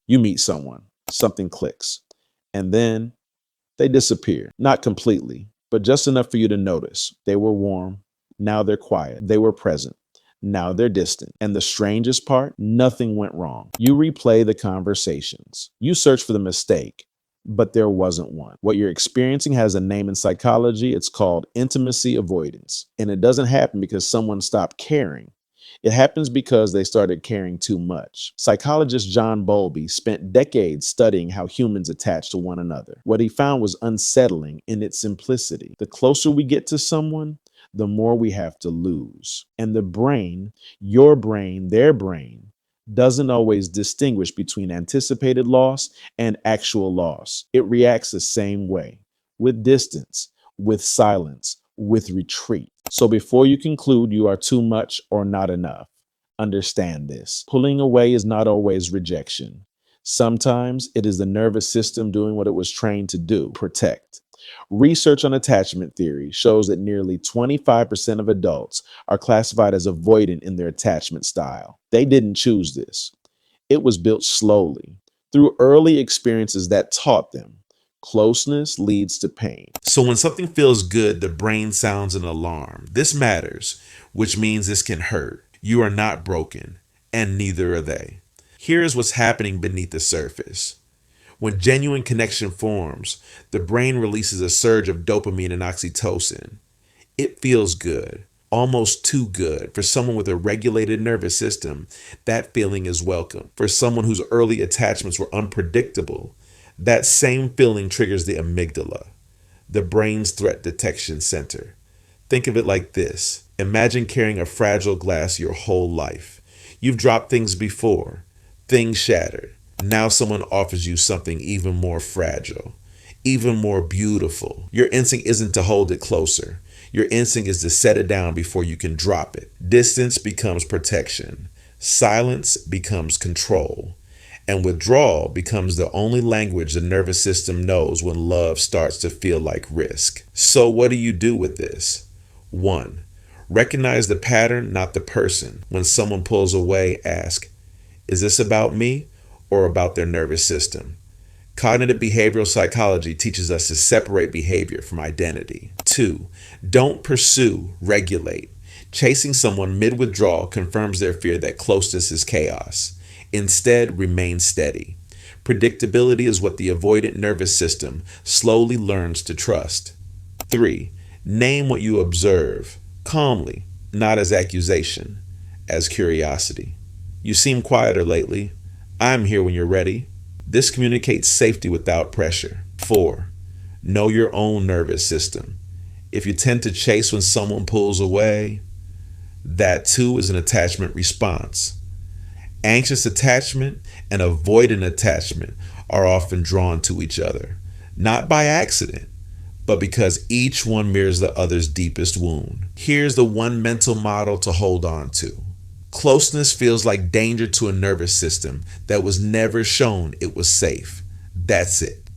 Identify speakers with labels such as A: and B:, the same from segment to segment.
A: You meet someone, something clicks, and then they disappear. Not completely, but just enough for you to notice. They were warm, now they're quiet. They were present, now they're distant. And the strangest part, nothing went wrong. You replay the conversations. You search for the mistake, but there wasn't one. What you're experiencing has a name in psychology. It's called intimacy avoidance. And it doesn't happen because someone stopped caring. It happens because they started caring too much. Psychologist John Bowlby spent decades studying how humans attach to one another. What he found was unsettling in its simplicity. The closer we get to someone, the more we have to lose. And the brain, your brain, their brain, doesn't always distinguish between anticipated loss and actual loss. It reacts the same way, with distance, with silence, with retreat. So before you conclude you are too much or not enough, understand this. Pulling away is not always rejection. Sometimes it is the nervous system doing what it was trained to do, protect. Research on attachment theory shows that nearly 25% of adults are classified as avoidant in their attachment style. They didn't choose this. It was built slowly through early experiences that taught them closeness leads to pain.
B: So when something feels good, the brain sounds an alarm. This matters, which means this can hurt. You are not broken, and neither are they. Here is what's happening beneath the surface. When genuine connection forms, the brain releases a surge of dopamine and oxytocin. It feels good, almost too good. For someone with a regulated nervous system, that feeling is welcome. For someone whose early attachments were unpredictable, that same feeling triggers the amygdala, the brain's threat detection center. Think of it like this. Imagine carrying a fragile glass your whole life. You've dropped things before, things shattered. Now someone offers you something even more fragile, even more beautiful. Your instinct isn't to hold it closer. Your instinct is to set it down before you can drop it. Distance becomes protection. Silence becomes control. And withdrawal becomes the only language the nervous system knows when love starts to feel like risk. So what do you do with this? 1. Recognize the pattern, not the person. When someone pulls away, ask, is this about me or about their nervous system? Cognitive behavioral psychology teaches us to separate behavior from identity. 2. Don't pursue, regulate. Chasing someone mid-withdrawal confirms their fear that closeness is chaos. Instead, remain steady. Predictability is what the avoidant nervous system slowly learns to trust. 3. Name what you observe, calmly, not as accusation, as curiosity. You seem quieter lately. I'm here when you're ready. This communicates safety without pressure. 4. Know your own nervous system. If you tend to chase when someone pulls away, that too is an attachment response. Anxious attachment and avoidant attachment are often drawn to each other, not by accident, but because each one mirrors the other's deepest wound. Here's the one mental model to hold on to. Closeness feels like danger to a nervous system that was never shown it was safe. That's it.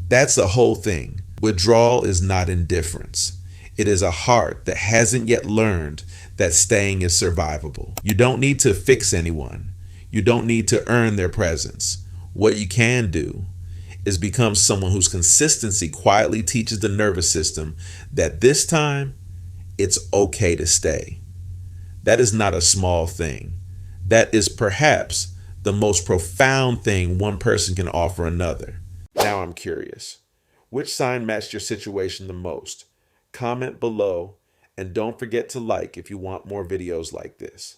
B: That's the whole thing. Withdrawal is not indifference. It is a heart that hasn't yet learned that staying is survivable. You don't need to fix anyone. You don't need to earn their presence. What you can do is become someone whose consistency quietly teaches the nervous system that this time it's okay to stay. That is not a small thing. That is perhaps the most profound thing one person can offer another. Now I'm curious. Which sign matched your situation the most? Comment below and don't forget to like if you want more videos like this.